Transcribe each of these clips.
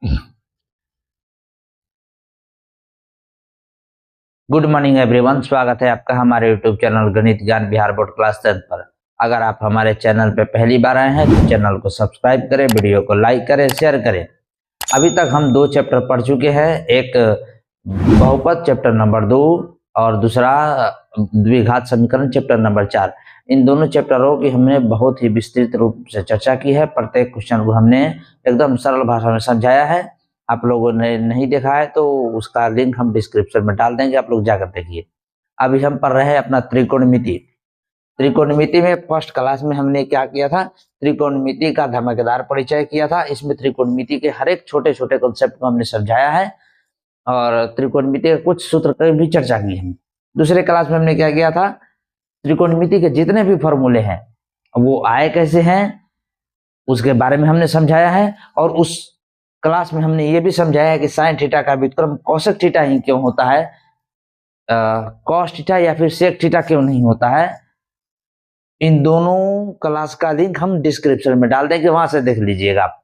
Good morning everyone, स्वागत है आपका हमारे यूट्यूब चैनल गणित ज्ञान बिहार बोर्ड क्लास 10 पर। अगर आप हमारे चैनल पर पहली बार आए हैं तो चैनल को सब्सक्राइब करें, वीडियो को लाइक करें, शेयर करें। अभी तक हम 2 चैप्टर पढ़ चुके हैं, एक बहुपद चैप्टर नंबर 2 और दूसरा द्विघात समीकरण चैप्टर नंबर 4। इन दोनों चैप्टरों की हमने बहुत ही विस्तृत रूप से चर्चा की है। प्रत्येक क्वेश्चन को हमने एकदम सरल भाषा में समझाया है। आप लोगों ने नहीं देखा है तो उसका लिंक हम डिस्क्रिप्शन में डाल देंगे, आप लोग जाकर देखिए। अभी हम पढ़ रहे हैं अपना त्रिकोणमिति। त्रिकोणमिति में फर्स्ट क्लास में हमने क्या किया था, त्रिकोणमिति का धमाकेदार परिचय किया था। इसमें त्रिकोणमिति के हर एक छोटे छोटे कॉन्सेप्ट को हमने समझाया है और त्रिकोणमिति के कुछ सूत्र की भी चर्चा की है। दूसरे क्लास में हमने क्या किया था, त्रिकोणमिति के जितने भी फॉर्मूले हैं वो आए कैसे हैं उसके बारे में हमने समझाया है। और उस क्लास में हमने ये भी समझाया है कि साइन थीटा का व्युत्क्रम कोसेक थीटा ही क्यों होता है, कॉस थीटा या फिर सेक थीटा क्यों नहीं होता है। इन दोनों क्लास का लिंक हम डिस्क्रिप्शन में डाल देंगे, वहां से देख लीजिएगा आप।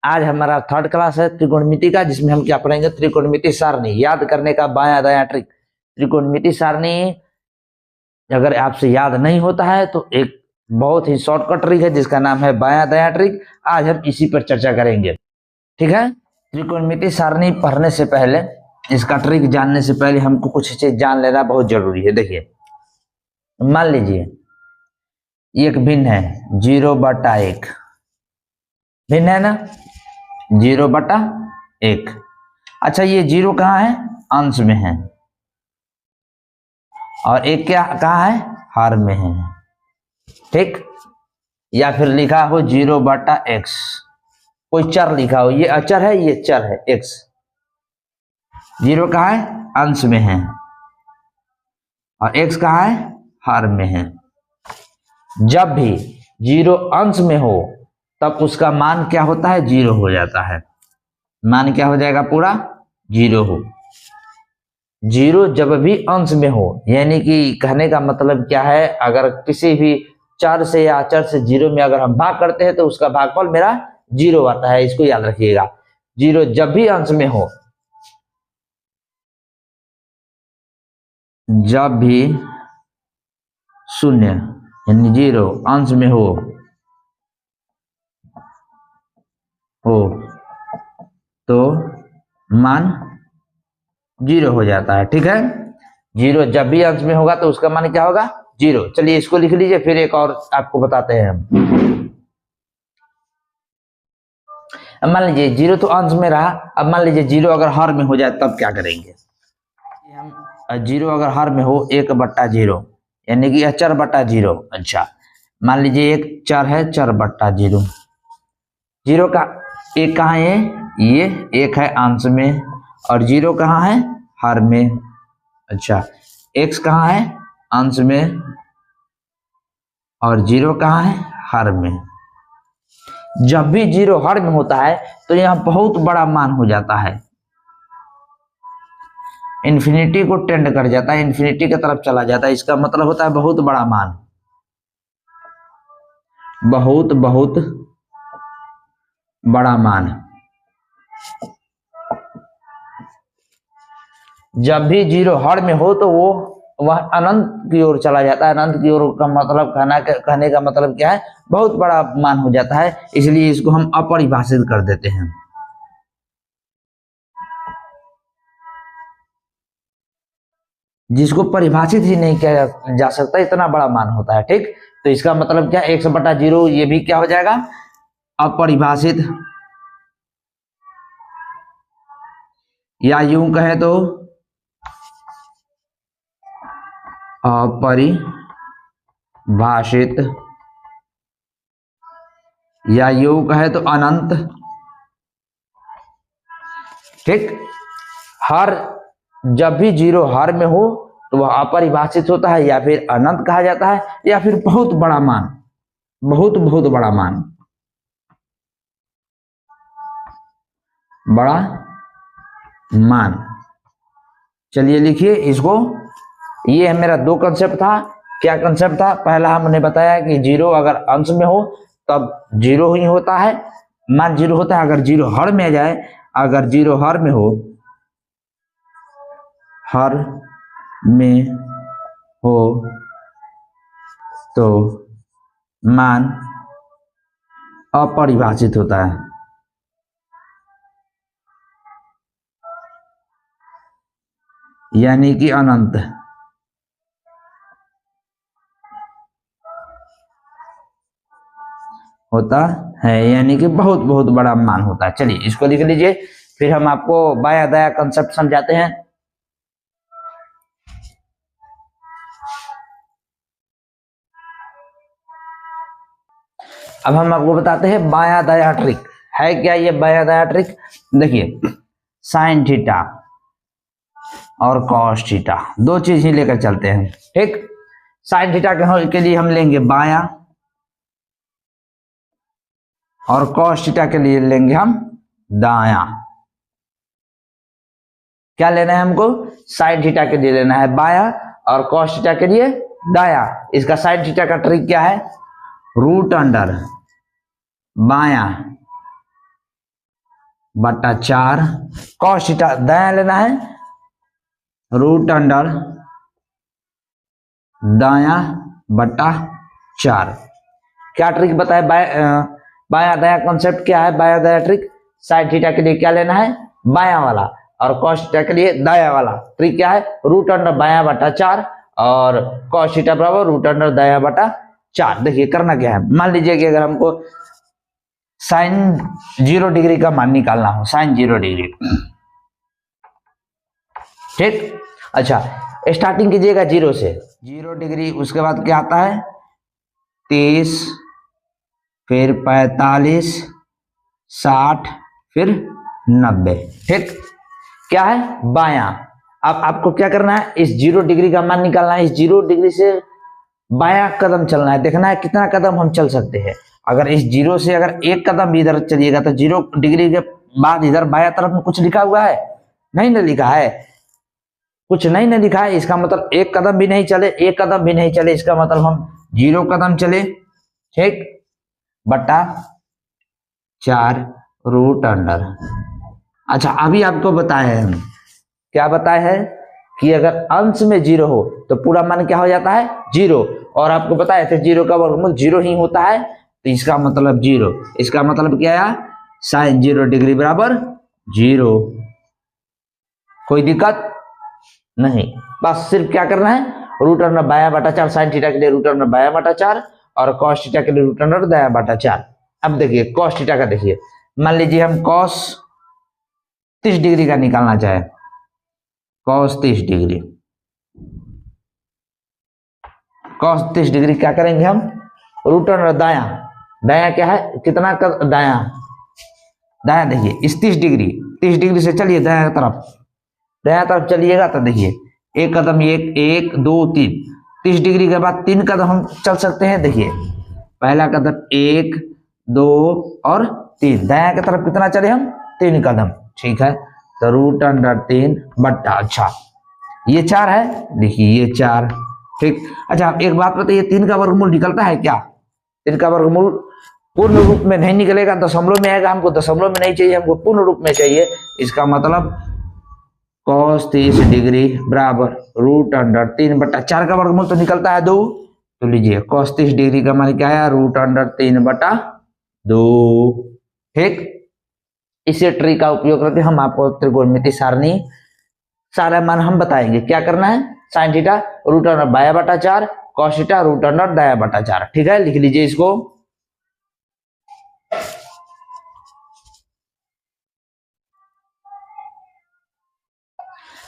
आज हमारा थर्ड क्लास है त्रिकोणमिति का, जिसमें हम क्या पढ़ेंगे, त्रिकोणमिति सारणी। याद करने का बायां दायां ट्रिक। त्रिकोणमिति सारणी अगर आपसे याद नहीं होता है तो एक बहुत ही शॉर्टकट ट्रिक है जिसका नाम है बायां दायां ट्रिक। आज हम इसी पर चर्चा करेंगे, ठीक है। त्रिकोणमिति सारणी पढ़ने से पहले, इसका ट्रिक जानने से पहले हमको कुछ चीज जान लेना बहुत जरूरी है। देखिए, मान लीजिए एक भिन्न है 0/1, भिन्न है ना, 0/1। अच्छा, ये 0 कहाँ है, अंश में है, और 1 क्या कहाँ है, हर में है, ठीक। या फिर लिखा हो 0/x, कोई चर लिखा हो, ये अचर है, ये चर है x। 0 कहाँ है, अंश में है, और x कहाँ है, हर में है। जब भी 0 अंश में हो तब उसका मान क्या होता है, 0 हो जाता है। मान क्या हो जाएगा, पूरा 0 हो। 0 जब भी अंश में हो, यानी कि कहने का मतलब क्या है, अगर किसी भी चर से या अचर से 0 में अगर हम भाग करते हैं तो उसका भागफल मेरा 0 आता है। इसको याद रखिएगा। 0 जब भी अंश में हो, जब भी 0 यानी 0 अंश में हो तो मान 0 हो जाता है, ठीक है। 0 जब भी अंश में होगा तो उसका मान क्या होगा, 0। चलिए इसको लिख लीजिए, फिर एक और आपको बताते हैं हम। अब मान लीजिए 0 तो अंश में रहा, अब मान लीजिए 0 अगर हर में हो जाए तब क्या करेंगे। हम 0 अगर हर में हो 1/0 यानी कि चर बटा 0। अच्छा, मान लीजिए एक चर है, चर बटा 0। 0 का 1 कहाँ है, ये 1 है अंश में, और 0 कहाँ है, हर में। अच्छा, x कहाँ है, अंश में, और 0 कहाँ है, हर में। जब भी 0 हर में होता है तो यह बहुत बड़ा मान हो जाता है, इन्फिनिटी को टेंड कर जाता है, इन्फिनिटी की तरफ चला जाता है। इसका मतलब होता है बहुत बड़ा मान, बहुत बहुत बड़ा मान। जब भी 0 हर में हो तो वह अनंत की ओर चला जाता है। अनंत की ओर का मतलब कहने का मतलब क्या है, बहुत बड़ा मान हो जाता है। इसलिए इसको हम अपरिभाषित कर देते हैं। जिसको परिभाषित ही नहीं किया जा सकता, इतना बड़ा मान होता है, ठीक। तो इसका मतलब क्या, 1/0 ये भी क्या हो जाएगा, अपरिभाषित, या यूं कहे तो अपरिभाषित, या यूं कहे तो अनंत, ठीक। हर जब भी 0 हर में हो तो वह अपरिभाषित होता है, या फिर अनंत कहा जाता है, या फिर बहुत बड़ा मान, बहुत बहुत बड़ा मान, बड़ा मान। चलिए लिखिए इसको। ये है मेरा 2 कंसेप्ट था। क्या कंसेप्ट था, पहला हमने बताया कि 0 अगर अंश में हो तब 0 ही होता है, मान 0 होता है। अगर 0 हर में आ जाए अगर 0 हर में हो, हर में हो तो मान अपरिभाषित होता है। यानी कि अनंत होता है, यानी कि बहुत बहुत बड़ा मान होता है। चलिए इसको लिख लीजिए, फिर हम आपको बाया दाया कंसेप्ट समझाते हैं। अब हम आपको बताते हैं बाया दाया ट्रिक है क्या। ये बाया दाया ट्रिक देखिए, साइन थीटा और कॉस थीटा दो चीज ही लेकर चलते हैं, ठीक। साइन थीटा के लिए हम लेंगे बाया और कॉस थीटा के लिए लेंगे हम दाया। क्या लेना है हमको? साइन थीटा के लिए लेना है बाया और कॉस थीटा के लिए दाया। इसका साइन थीटा का ट्रिक क्या है? रूट अंडर बाया बटा 4, कॉस थीटा दाया लेना है, रूट अंडर दाया बटा 4। क्या ट्रिक बताए? बाया दाया कॉन्सेप्ट क्या है? बाया दाया ट्रिक, साइन थीटा के लिए क्या लेना है? बाया वाला, और कॉस थीटा के लिए दाया वाला। ट्रिक क्या है? रूट अंडर बाया बटा 4 और कॉस थीटा बराबर रूट अंडर दाया बटा 4। देखिए करना क्या है, मान लीजिए कि अगर हमको साइन 0 डिग्री का मान निकालना हो, साइन 0 डिग्री, ठीक। अच्छा, स्टार्टिंग कीजिएगा 0 से, 0 डिग्री, उसके बाद क्या आता है? 30, फिर 45, 60, फिर 90, ठीक। क्या है? बाया। अब आपको क्या करना है? इस 0 डिग्री का मान निकालना है। इस 0 डिग्री से बाया कदम चलना है, देखना है कितना कदम हम चल सकते हैं। अगर इस 0 से अगर एक कदम भी इधर चलिएगा तो 0 डिग्री के बाद इधर बाया तरफ में कुछ लिखा हुआ है? नहीं ना लिखा है, कुछ नहीं ना लिखा है। इसका मतलब एक कदम भी नहीं चले, एक कदम भी नहीं चले, इसका मतलब हम 0 कदम चले, ठीक, बटा 4 रूट अंडर। अच्छा, अभी आपको बताए हैं हम, क्या बताए हैं कि अगर अंश में 0 हो तो पूरा मान क्या हो जाता है? 0। और आपको बताए थे 0 का वर्गमूल 0 ही होता है, तो इसका मतलब 0। इसका मतलब क्या आया? साइन 0 डिग्री बराबर 0। कोई दिक्कत नहीं, बस सिर्फ क्या करना है? रूट अंडर बाया बटा 4, साइन थीटा के लिए रूट अंडर बाया बटा 4 और कॉस थीटा के लिए रूट अंडर दाया बटा 4। अब देखिए कॉस थीटा का, देखिए मान लीजिए हम कॉस 30 डिग्री का निकालना चाहे, कॉस 30 डिग्री, कॉस 30 डिग्री क्या करेंगे हम? रूट अंडर दाया, दाया क्या है? कितना कर दाया? दाया देखिए इस 30 डिग्री, 30 डिग्री से चलिए दाया तरफ, दाया तरफ चलिएगा तो देखिए एक कदम, एक, 1, 2, 3, 30 डिग्री के बाद 3 कदम हम चल सकते हैं। देखिए पहला कदम 1, 2 और 3, दाया की तरफ कितना चले हम? 3 कदम, ठीक है। तो रूट अंडर 3 बट्टा, अच्छा ये 4 है, देखिए ये 4, ठीक। अच्छा एक बात बताइए, 3 का वर्गमूल निकलता है क्या? 3 का वर्गमूल पूर्ण रूप में नहीं निकलेगा, दशमलव में आएगा। हमको दशमलव में नहीं चाहिए, हमको पूर्ण रूप में चाहिए। इसका मतलब cos 30 डिग्री बराबर रूट अंडर 3 बटा 4 का वर्गमूल तो निकलता है 2। तो लीजिए cos 30 डिग्री का मान क्या आया? रूट अंडर 3 बटा 2, ठीक। इसी ट्रिक का उपयोग करके हम आपको त्रिकोणमिति सारणी सारा मान हम बताएंगे। क्या करना है? साइन थीटा रूट अंडर बाया बटा 4, कॉस थीटा रूट अंडर दाया बटा 4, ठीक है। लिख लीजिए इसको।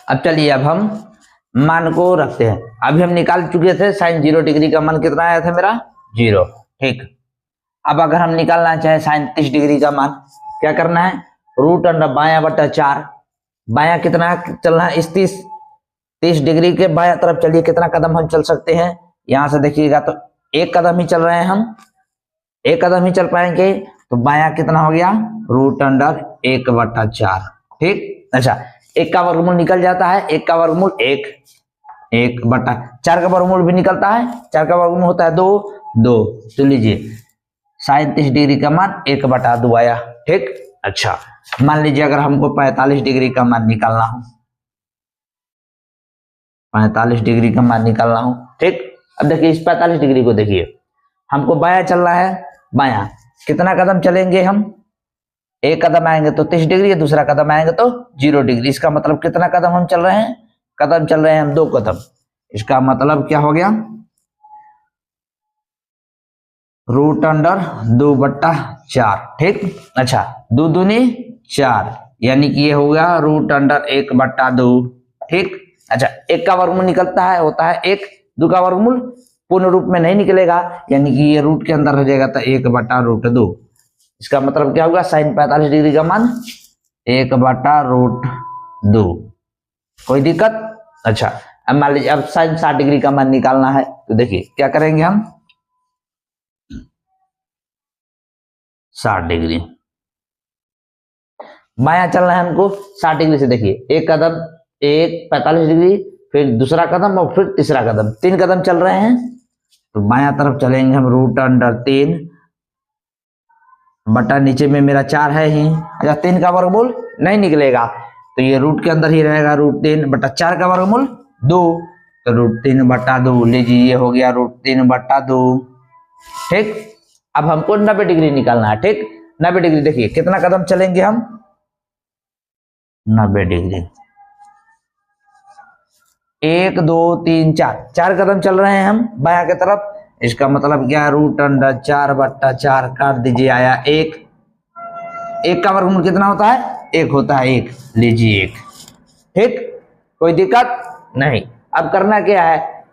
अब चलिए अब हम मान को रखते हैं। अभी हम निकाल चुके थे साइन 0 डिग्री का मान कितना आया था मेरा? 0, ठीक। अब अगर हम निकालना चाहे साइन 30 डिग्री का मान, क्या करना है? रूट अंडर बाया बटा 4, बाया कितना चलना है? इस 30 डिग्री के बाया तरफ चलिए, कितना कदम हम चल सकते हैं? यहां से देखिएगा तो एक कदम ही चल रहे हैं हम, एक कदम ही चल पाएंगे, तो बाया कितना हो गया? रूट अंडर 1 बटा 4, ठीक। अच्छा, 1 का वर्गमूल निकल जाता है, 1 का वर्गमूल 1 बटा 4 का वर्गमूल भी निकलता है, 4 का वर्गमूल होता है 2। तो लीजिए साइन 30 डिग्री का मान 1 बटा 2 आया, ठीक। अच्छा मान लीजिए अगर हमको 45 डिग्री का मान निकालना हो, 45 डिग्री का मान निकालना हो, ठीक। अब देखिए इस 45 डिग्री को देखिए, हमको बायां चलना है, बायां कितना कदम चलेंगे हम, एक कदम आएंगे तो 30 डिग्री, दूसरा कदम आएंगे तो 0 डिग्री। इसका मतलब कितना कदम हम चल रहे हैं, कदम चल रहे हैं हम 2 कदम। इसका मतलब क्या हो गया, √2/4, ठीक। अच्छा 2 दूनी 4, यानी कि ये हो गया √1/2, ठीक। अच्छा 1 का वर्गमूल निकलता है, होता है 1, 2 का वर्गमूल पूर्ण रूप में नहीं निकलेगा, यानी कि ये रूट के अंदर रह जाएगा तो 1/√2। इसका मतलब क्या होगा, साइन 45 डिग्री का मान 1/√2। कोई दिक्कत। अच्छा अब मान लीजिए अब साइन 60 डिग्री का मान निकालना है, तो देखिए क्या करेंगे हम, 60 डिग्री बायां चलना है हमको 60 डिग्री से। देखिए एक कदम, एक 45 डिग्री, फिर दूसरा कदम और फिर तीसरा कदम, 3 कदम चल रहे हैं, तो बायां तरफ चलेंगे हम √3 बटा नीचे में मेरा 4 है ही। अच्छा 3 का वर्गमूल नहीं निकलेगा, तो ये रूट के अंदर ही रहेगा, √3/4 का वर्गमूल 2, तो √3/2 लीजिए, ये हो गया √3/2, ठीक। अब हमको 90 डिग्री निकालना है, ठीक। 90 डिग्री देखिए कितना कदम चलेंगे हम, 90 डिग्री 1 2 3 4, 4 कदम चल रहे हैं हम बायां की तरफ। इसका मतलब क्या, √4/4 काट दीजिए, आया 1। 1 का वर्गमूल कितना होता है, 1 होता है, 1 लीजिए 1, ठीक। कोई दिक्कत नहीं। अब करना क्या है,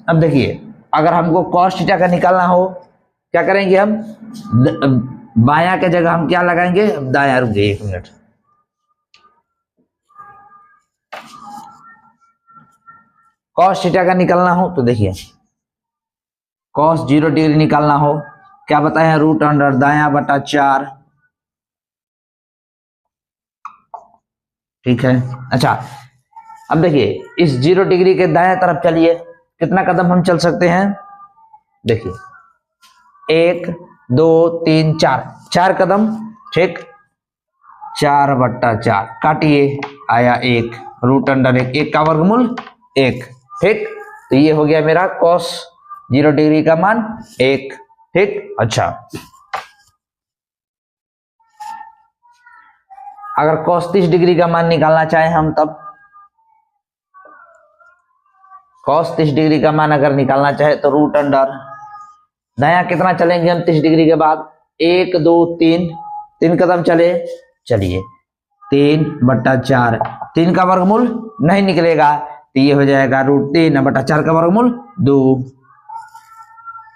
अब देखिए अगर हमको cos थीटा का निकालना हो, क्या करेंगे हम, बायां के जगह हम क्या लगाएंगे, दायां, रुकिए 1 मिनट, cos थीटा का निकालना हो तो देखिए cos 0 डिग्री निकालना हो, क्या बताया, √अंडर दायां/4, ठीक है। अच्छा अब देखिए इस 0 डिग्री के दाएं तरफ चलिए, कितना कदम हम चल सकते हैं, देखिए 1 2 3 4, 4 कदम, ठीक। 4/4 काटिए, आया 1, √1, 1 का वर्गमूल 1, ठीक। तो ये हो गया मेरा cos 0 डिग्री का मान 1, ठीक। अच्छा अगर cos 30 डिग्री का मान निकालना चाहे हम, तब cos 30 डिग्री का मान अगर निकालना चाहे तो √अंडर दायां कितना चलेंगे हम 30 डिग्री के बाद, 1 2 3, 3 कदम चले, चलिए 3/4, 3 का वर्गमूल नहीं निकलेगा, तो ये हो जाएगा √3/4 का वर्गमूल 2,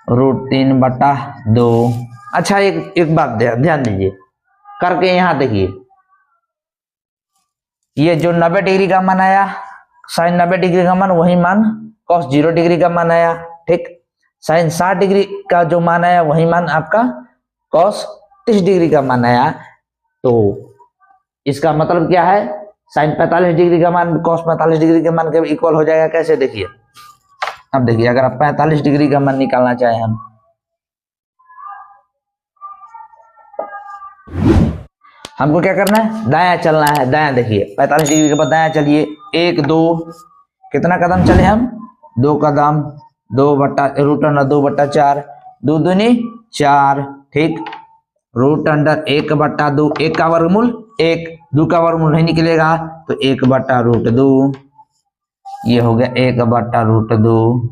√3/2। अच्छा एक बात ध्यान दीजिए करके, यहां देखिए ये जो 90 डिग्री का मान आया, साइन 90 डिग्री का मान, वही मान cos 0 डिग्री का मान आया, ठीक। साइन 60 डिग्री का जो मान आया, वही मान आपका cos 30 डिग्री का मान आया। तो इसका मतलब क्या है, साइन 45 डिग्री का मान cos 45 डिग्री के मान के इक्वल हो जाएगा। कैसे, देखिए अब देखिए अगर आप 45 डिग्री का मान निकालना चाहे हम, हमको क्या करना है, दायां चलना है, दायां देखिए 45 डिग्री के बाद दायां चलिए, 1 2, कितना कदम चले हम, 2 कदम, √2/4, 2 दूनी 4, ठीक। √1/2, 1 का वर्गमूल 1, 2 का वर्गमूल नहीं निकलेगा, तो 1/√2, ये हो गया 1/√2।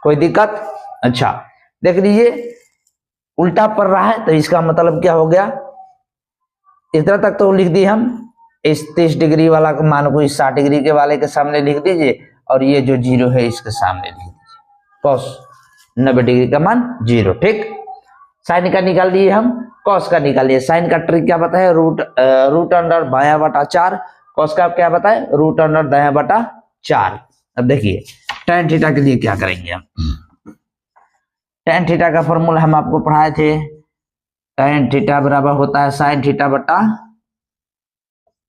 कोई दिक्कत। अच्छा देख लीजिए उल्टा पड़ रहा है, तो इसका मतलब क्या हो गया, इतना तक तो लिख दिए हम, इस 30 डिग्री वाला का मान को इस 60 डिग्री के वाले के सामने लिख दीजिए, और ये जो 0 है इसके सामने लिख दीजिए, cos 90 डिग्री का मान 0, ठीक। साइन का निकाल दिए हम, cos का निकालिए। साइन का ट्रिक क्या बताया, √अंडर बायां/4, cos का क्या बताए, √अंडर दायां/4। अब देखिए tan थीटा के लिए क्या करेंगे हम, tan थीटा का फॉर्मूला हम आपको पढ़ाए थे, tan थीटा बराबर होता है sin थीटा बटा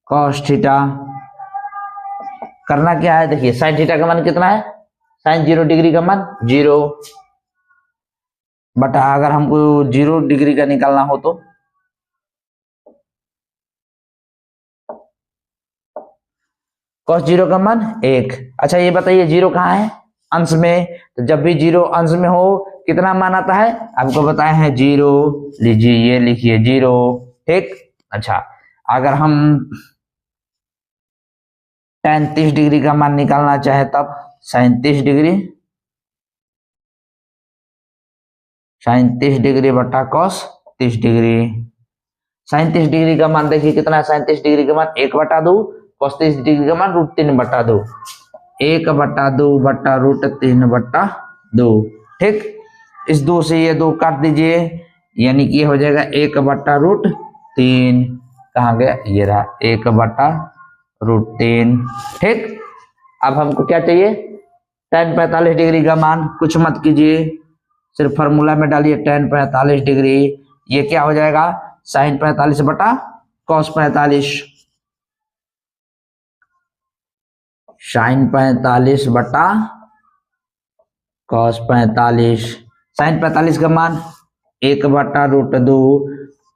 cos थीटा। करना क्या है, देखिए sin थीटा का मान कितना है, sin 0 डिग्री का मान 0 बटा, अगर हमको 0 डिग्री का निकालना हो तो cos जीरो का मान 1। अच्छा ये बताइए जीरो कहाँ है? अंश में। तो जब भी जीरो अंश में हो कितना मान आता है? आपको बताया है 0। लीजिए ये लिखिए 0। ठीक। अच्छा अगर हम tan 30 डिग्री का मान निकालना चाहे तब sin 30 डिग्री, sin 30 डिग्री बटा cos 30 डिग्री। sin 30 डिग्री का मान देखिए कितना है? sin 30 डिग्री का मान 1/2, cos 30 डिग्री का मान √3/2, 1/2 बटा √3/2। ठीक। इस 2 से ये 2 काट दीजिए, यानी कि ये हो जाएगा 1/√3। कहाँ गया? ये रहा 1/√3। ठीक। अब हमको क्या चाहिए? tan 45 डिग्री का मान। कुछ मत कीजिए, सिर्फ फार्मूला में डालिए tan 45 डिग्री। ये क्या हो जाएगा? sin 45 बटा cos 45, sin 45 बटा cos 45। sin 45 का मान 1/√2,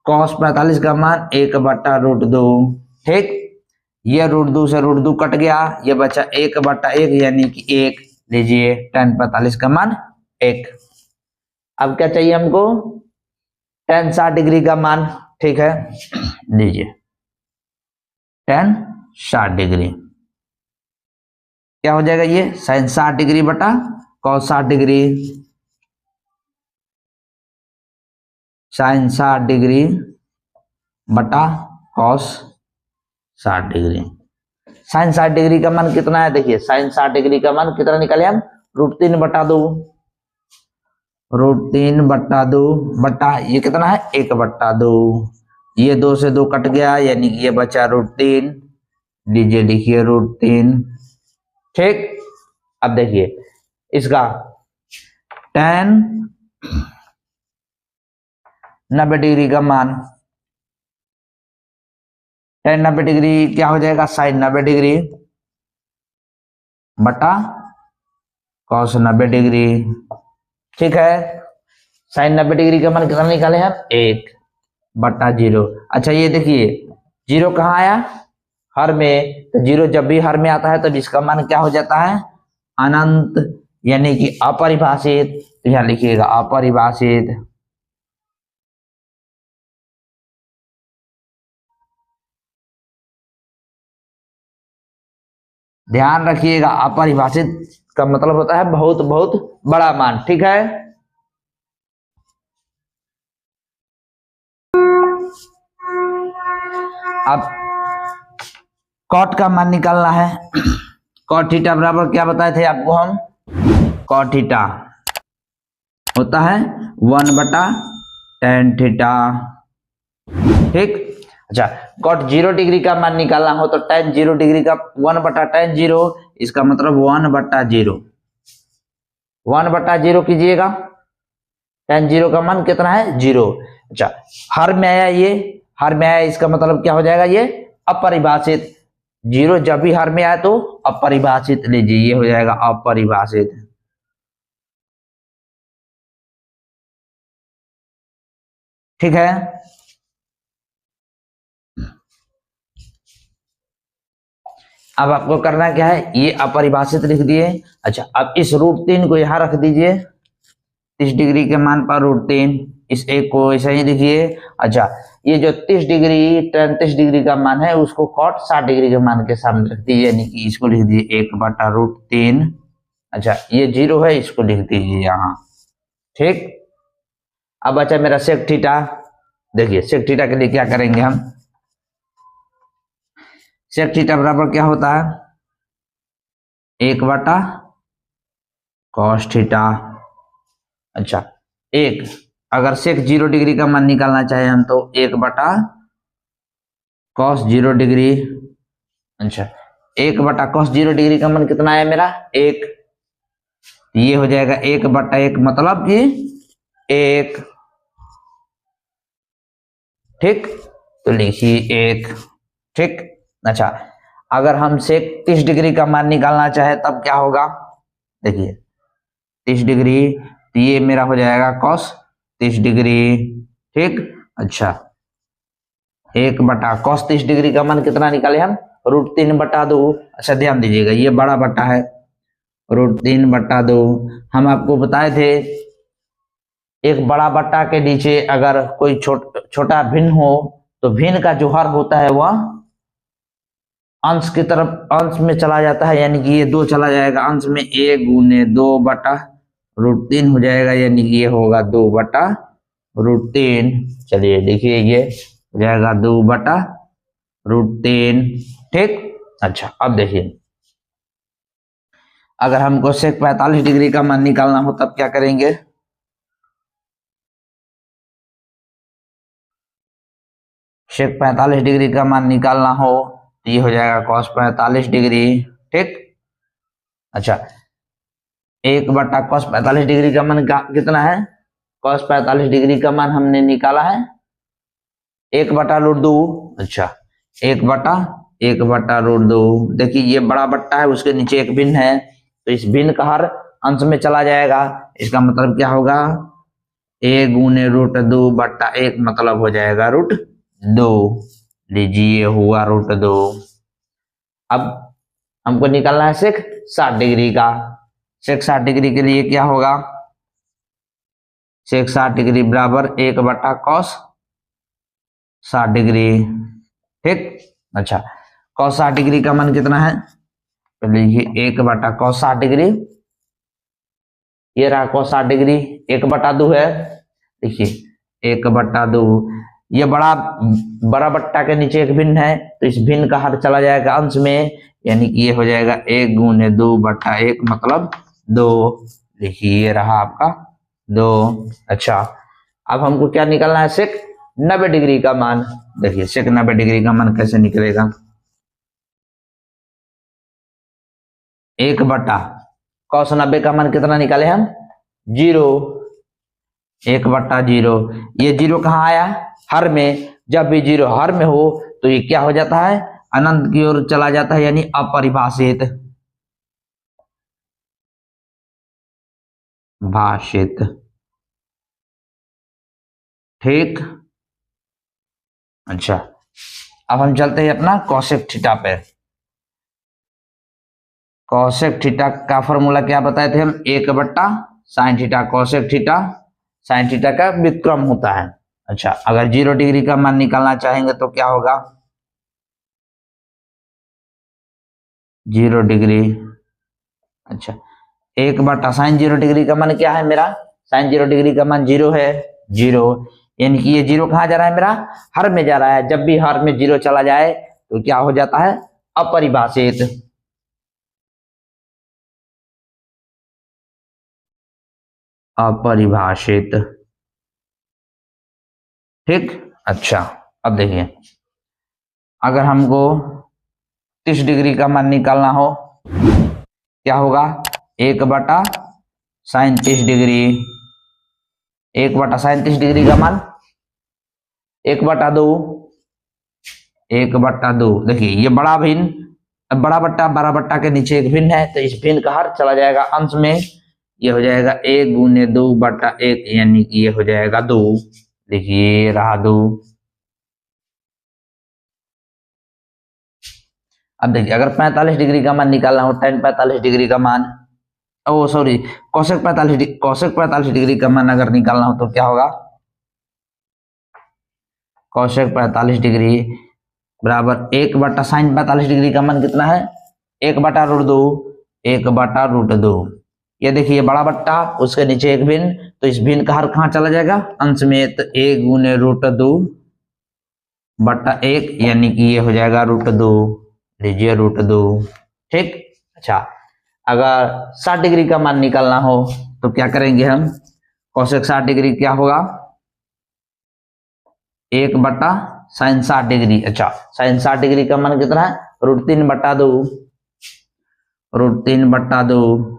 cos 45 का मान 1/√2। ठीक। ये √2 से √2 कट गया, ये बचा 1/1 यानी कि 1। लीजिए tan 45 का मान 1। अब क्या चाहिए हमको? tan 60 डिग्री का मान। ठीक है, लीजिए tan 60 डिग्री क्या हो जाएगा? ये sin 60 डिग्री बटा cos 60 डिग्री, sin 60 डिग्री बटा cos 60 डिग्री। sin 60 डिग्री का मान कितना है? देखिए sin 60 डिग्री का मान कितना निकाले हम? √3/2, √3/2 बटा ये कितना है? 1/2। ये 2 से 2 कट गया, यानी कि ये बचा √3। लीजिए लिखिए √3। ठीक। अब देखिए इसका tan 90 डिग्री का मान, tan 90 डिग्री क्या हो जाएगा? sin 90 डिग्री बटा cos 90 डिग्री। ठीक है। sin 90 डिग्री का मान कितना निकाले हम? 1/0। अच्छा ये देखिए 0 कहाँ आया? हर में। तो 0 जब भी हर में आता है तो इसका मान क्या हो जाता है? अनंत, यानी कि अपरिभाषित। तो यहां लिखिएगा अपरिभाषित। ध्यान रखिएगा अपरिभाषित का मतलब होता है बहुत बहुत बड़ा मान। ठीक है। अब cot का मान निकालना है। cot थीटा बराबर क्या बताए थे आपको हम? cot थीटा होता है 1/tan थीटा। ठीक। अच्छा cot 0 डिग्री का मान निकालना हो तो tan 0 डिग्री का 1/tan 0, इसका मतलब 1/0। 1/0 कीजिएगा, tan 0 का मान कितना है? 0। अच्छा हर में आया, ये हर में आया, इसका मतलब क्या हो जाएगा? ये अपरिभाषित। 0 जब भी हर में आए तो अपरिभाषित। लीजिए ये हो जाएगा अपरिभाषित। ठीक है। अब आपको करना क्या है? ये अपरिभाषित लिख दिए। अच्छा अब इस √3 को यहां रख दीजिए, 30 डिग्री के मान पर √3। इस एक को ऐसे ही लिखिए। अच्छा ये जो 30 डिग्री tan 30 डिग्री का मान है उसको cot 60 डिग्री के मान के सामने रख दीजिए, यानी कि इसको लिख दीजिए 1/√3। अच्छा ये 0 है, इसको लिख दीजिए यहाँ। ठीक। अब बचा मेरा sec थीटा। देखिए sec थीटा के लिए क्या करेंगे हम? sec थीटा बराबर क्या होता है? 1/cos theta. अच्छा एक, अगर sec 0 डिग्री का मान निकालना चाहे हम तो 1/cos 0 डिग्री। अच्छा 1/cos 0 डिग्री का मान कितना है मेरा? 1। ये हो जाएगा 1/1 मतलब कि 1। ठीक। तो लिखिए 1। ठीक। अच्छा अगर हम sec 30 डिग्री का मान निकालना चाहे तब क्या होगा? देखिए 30 डिग्री, तो ये मेरा हो जाएगा cos 30 डिग्री। ठीक। अच्छा 1/cos 30 डिग्री का मान कितना निकाले हम? √3/2। अच्छा ध्यान दीजिएगा, ये बड़ा बट्टा है, √3/2। हम आपको बताए थे एक बड़ा बट्टा के नीचे अगर कोई छोटा भिन्न हो तो भिन्न का जो हर होता है वह अंश की तरफ, अंश में चला जाता है, यानी कि ये 2 चला जाएगा अंश में, 1 × 2/√3 हो जाएगा, यानी कि ये होगा 2/√3। चलिए देखिए ये हो जाएगा 2/√3। ठीक। अच्छा अब देखिए, अगर हमको सेक 45 डिग्री का मान निकालना हो तब क्या करेंगे? सेक 45 डिग्री का मान निकालना हो तो ये हो जाएगा cos 45 डिग्री। ठीक। अच्छा 1/cos 45 डिग्री का मान कितना है? cos 45 डिग्री का मान हमने निकाला है 1/√2। अच्छा 1/√2। देखिए ये बड़ा बट्टा है, उसके नीचे एक भिन्न है, तो इस भिन्न का हर अंश में चला जाएगा। इसका मतलब क्या होगा? 1 × √2/1 मतलब हो जाएगा √2। लीजिए हुआ √2। अब हमको निकालना है सेक 60 डिग्री का। सेक 60 डिग्री के लिए क्या होगा? सेक 60 डिग्री बराबर 1/cos 60 डिग्री। ठीक। अच्छा cos 60 डिग्री का मान कितना है? तो लिखिए 1/cos 60 डिग्री, ये रहा cos 60 डिग्री, 1/2 है। देखिए 1/2, ये बड़ा बट्टा के नीचे एक भिन्न है, तो इस भिन्न का हर चला जाएगा अंश में, यानी कि ये हो जाएगा 1 × 2/1 मतलब 2। देखिए ये रहा आपका 2। अच्छा अब हमको क्या निकालना है? सेक 90 डिग्री का मान। देखिए सेक 90 डिग्री का मान कैसे निकलेगा? 1/cos 90 का मान कितना निकाले हम? 0। 1/0। ये 0 कहाँ आया? हर में। जब भी 0 हर में हो तो ये क्या हो जाता है? अनंत की ओर चला जाता है, यानी अपरिभाषित। भाषित। ठीक। अच्छा अब हम चलते हैं अपना कॉसेक थीटा पे। कॉसेक थीटा का फॉर्मूला क्या बताए थे हम? 1/sin theta. Cosec theta sin theta का व्युत्क्रम होता है। अच्छा अगर 0 डिग्री का मान निकालना चाहेंगे तो क्या होगा? 0 डिग्री। अच्छा 1/sin 0 डिग्री का मान क्या है मेरा? sin 0 डिग्री का मान 0 है, 0, यानी कि ये 0 कहाँ जा रहा है मेरा? हर में जा रहा है। जब भी हर में 0 चला जाए तो क्या हो जाता है? अपरिभाषित। अपरिभाषित। ठीक। अच्छा अब देखिए, अगर हमको 30 डिग्री का मान निकालना हो क्या होगा? 1/sin 30 degree. 1/sin 30 डिग्री का मान 1/2। 1/2। देखिए ये बड़ा बड़ा बट्टा के नीचे एक भिन्न है, तो इस भिन्न का हर चला जाएगा अंश में, ये हो जाएगा 1 × 2/1, यानी कि ये हो जाएगा 2। देखिए रहा 2। अब देखिए अगर 45 डिग्री का मान निकालना हो, tan 45 डिग्री का मान, ओ सॉरी cosec 45 डिग्री का मान अगर निकालना हो तो क्या होगा? cosec 45 डिग्री बराबर 1/sin 45 डिग्री का मान कितना है? 1/√2। 1/√2। ये देखिए बड़ा बट्टा, उसके नीचे एक भिन्न, तो इस भिन्न का हर कहाँ चला जाएगा? अंश में, तो 1 × √2/1, यानी कि ये हो जाएगा √2। लीजिए √2। ठीक। अच्छा अगर 60 डिग्री का मान निकालना हो तो क्या करेंगे हम? cosec 60 डिग्री क्या होगा? 1/sin 60 degree. अच्छा sin 60 डिग्री का मान कितना है? √3/2। √3/2।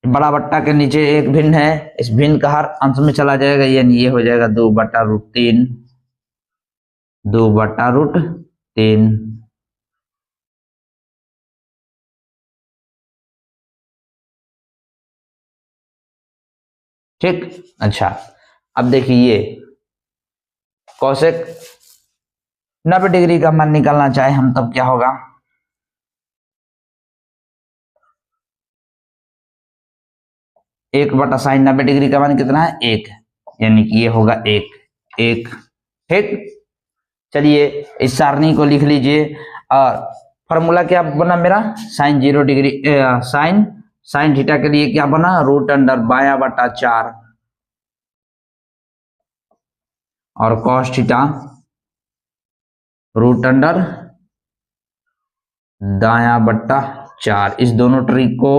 बड़ा बट्टा के नीचे एक भिन्न है, इस भिन्न का हर अंश में चला जाएगा, यानी ये हो जाएगा 2/√3। 2/√3। ठीक। अच्छा अब देखिए cosec 90 डिग्री का मान निकालना चाहे हम तब क्या होगा, एक बटा साइन 90 डिग्री का मान कितना है, एक, यानी कि ये होगा एक एक। ठीक, चलिए इस सारणी को लिख लीजिए और फॉर्मूला क्या बना मेरा, साइन 0 डिग्री साइन थीटा के लिए क्या बना, रूट अंडर बाया बटा 4 और कॉस थीटा रूट अंडर दाया बट्टा 4। इस दोनों ट्रिक को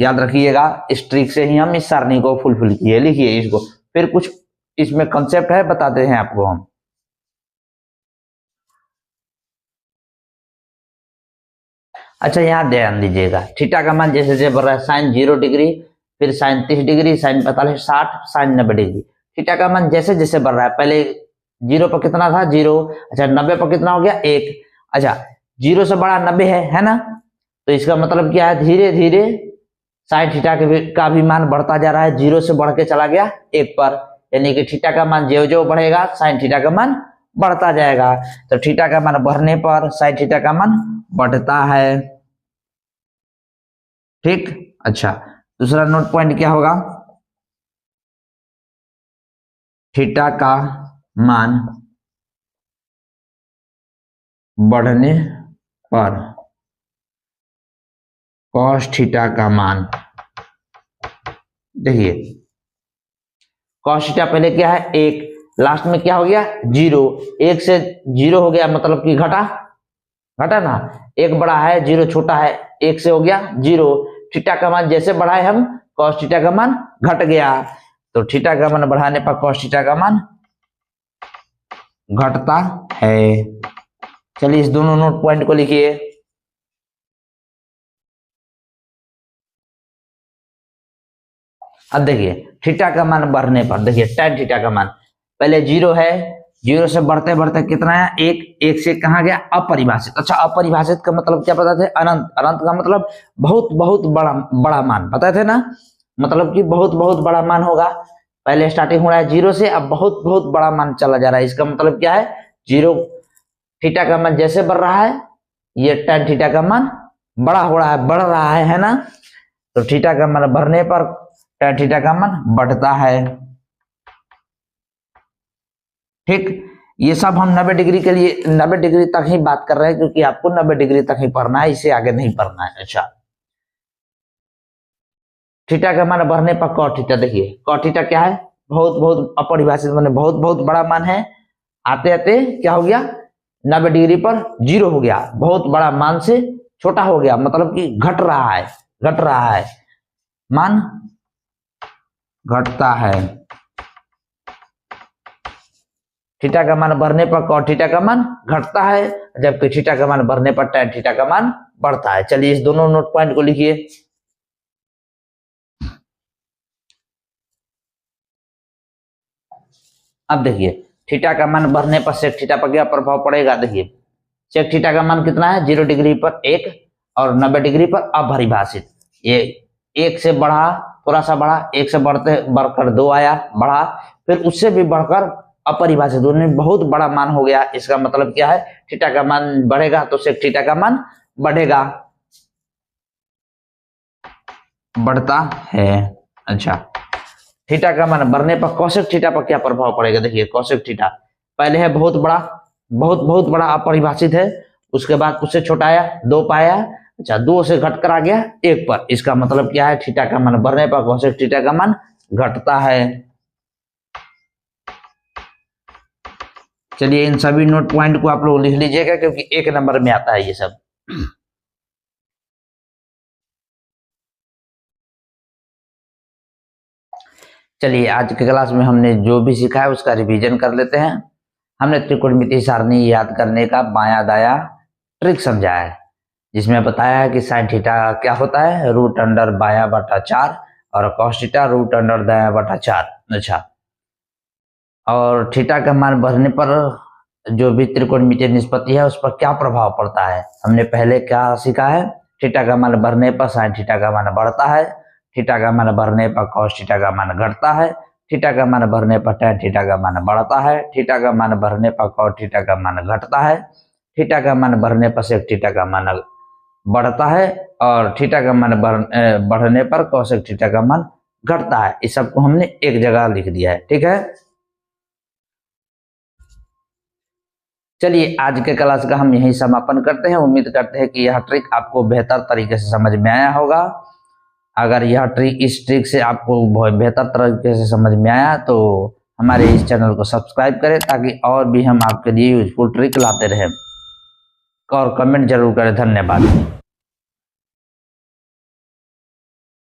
याद रखिएगा, इस ट्रिक से ही हम इस सारणी को फुलफिल किए। लिखिए इसको, फिर कुछ इसमें कंसेप्ट है बताते हैं आपको हम। अच्छा यहाँ ध्यान दीजिएगा, थीटा का मान जैसे जैसे बढ़ रहा है, साइन 0 डिग्री, फिर sine 30 degree, sine 45, 60, sine 90 degree. Theta का मान जैसे जैसे बढ़ रहा है, पहले 0 पर कितना था 0, अच्छा 90 पर कितना हो गया 1, अच्छा 0 से बड़ा 90 है ना, तो इसका मतलब क्या है, धीरे धीरे साइन थीटा का भी मान बढ़ता जा रहा है, 0 से बढ़ के चला गया 1 पर, यानी कि थीटा का मान जो जो बढ़ेगा साइन थीटा का मान बढ़ता जाएगा। तो थीटा का मान बढ़ने पर साइन थीटा का मान बढ़ता है। ठीक, अच्छा दूसरा नोट पॉइंट क्या होगा, थीटा का मान बढ़ने पर कॉस थीटा का मान, देखिए कॉस थीटा पहले क्या है 1, लास्ट में क्या हो गया 0, 1 से 0 हो गया, मतलब कि घटा ना, 1 बड़ा है 0 छोटा है, 1 से हो गया 0, थीटा का मान जैसे बढ़ाए हम, कॉस थीटा का मान घट गया, तो थीटा का मान बढ़ाने पर कॉस थीटा का मान घटता है। चलिए इस दोनों नोट पॉइंट को लिखिए। अब देखिए थीटा का मान बढ़ने पर, देखिए tan थीटा का मान पहले 0 है, 0 से बढ़ते बढ़ते कितना है 1, 1 से कहा गया अपरिभाषित। अच्छा अपरिभाषित का मतलब क्या पता थे, अनंत, अनंत का मतलब बहुत बहुत बड़ा मान बताए थे ना, मतलब कि बहुत बहुत बड़ा मान होगा। पहले स्टार्टिंग हो रहा है 0 से, अब बहुत बहुत बड़ा मान चला जा रहा है, इसका मतलब क्या है 0, थीटा का मान जैसे बढ़ रहा है ये tan थीटा का मान बड़ा हो रहा है, बढ़ रहा है ना, तो थीटा का मान बढ़ने पर tan थीटा का मान बढ़ता है। ठीक, ये सब हम 90 डिग्री के लिए 90 डिग्री तक ही बात कर रहे हैं, क्योंकि आपको 90 डिग्री तक ही पढ़ना है, इससे आगे नहीं पढ़ना है। अच्छा थीटा का मान बढ़ने पर cot थीटा, देखिए cot थीटा क्या है, बहुत बहुत अपरिभाषित माने बहुत बहुत बड़ा मान है, आते आते क्या हो गया 90 डिग्री पर 0 हो गया, बहुत बड़ा मान से छोटा हो गया, मतलब कि घट रहा है, मान घटता है। थीटा का मान बढ़ने पर cot थीटा का मान घटता है, जबकि थीटा का मान बढ़ने पर tan थीटा का मान बढ़ता है। चलिए इस दोनों नोट पॉइंट को लिखिए। अब देखिए थीटा का मान बढ़ने पर sec थीटा पर क्या प्रभाव पड़ेगा, देखिए sec थीटा का मान कितना है 0 डिग्री पर 1 और 90 डिग्री पर अपरिभाषित, ये 1 से बढ़ा, थोड़ा सा बढ़ा, 1 से बढ़कर 2 आया, बढ़ा, फिर उससे भी बढ़कर अपरिभाषित, बहुत बड़ा मान हो गया। इसका मतलब क्या है, थीटा का मान बढ़ेगा तो sec थीटा का मान बढ़ेगा, बढ़ता है। अच्छा थीटा का मान बढ़ने पर cosec थीटा पर क्या प्रभाव पड़ेगा, देखिए cosec थीटा पहले है बहुत बड़ा, बहुत बड़ा अपरिभाषित है, उसके बाद उससे छोटा आया 2 पाया, अच्छा 2 से घटकर आ गया 1 पर, इसका मतलब क्या है थीटा का मान बढ़ने पर cosec थीटा का मान घटता है। चलिए इन सभी नोट पॉइंट को आप लोग लिख लीजिएगा, क्योंकि 1 नंबर में आता है ये सब। चलिए आज के क्लास में हमने जो भी सीखा है उसका रिवीजन कर लेते हैं। हमने त्रिकोणमितीय सारणी याद करने का बाया दाया ट्रिक समझा है, जिसमें बताया है कि साइन थीटा क्या होता है रूट अंडर बाया बटा 4 और कॉस थीटा रूट अंडर दाया बटा 4। अच्छा और थीटा का मान बढ़ने पर जो भी त्रिकोणमितीय निष्पत्ति है उस पर क्या प्रभाव पड़ता है, हमने पहले क्या सीखा है, थीटा का मान बढ़ने पर साइन थीटा का मान बढ़ता है, थीटा का मान बढ़ने पर कॉस थीटा का मान घटता है, थीटा का मान बढ़ने पर tan थीटा का मान बढ़ता है, थीटा का मान बढ़ने पर cot थीटा का मान घटता है, थीटा का मान बढ़ने पर sec थीटा का मान बढ़ता है और थीटा का मान बढ़ने पर cosec थीटा का मान घटता है। इस सबको हमने एक जगह लिख दिया है, ठीक है। चलिए आज के क्लास का हम यही समापन करते हैं। उम्मीद करते हैं कि यह ट्रिक आपको बेहतर तरीके से समझ में आया होगा। अगर यह ट्रिक इस ट्रिक से आपको बहुत बेहतर तरीके से समझ में आया तो हमारे इस चैनल को सब्सक्राइब करें ताकि और भी हम आपके लिए यूजफुल ट्रिक लाते रहें और कमेंट जरूर करें। धन्यवाद।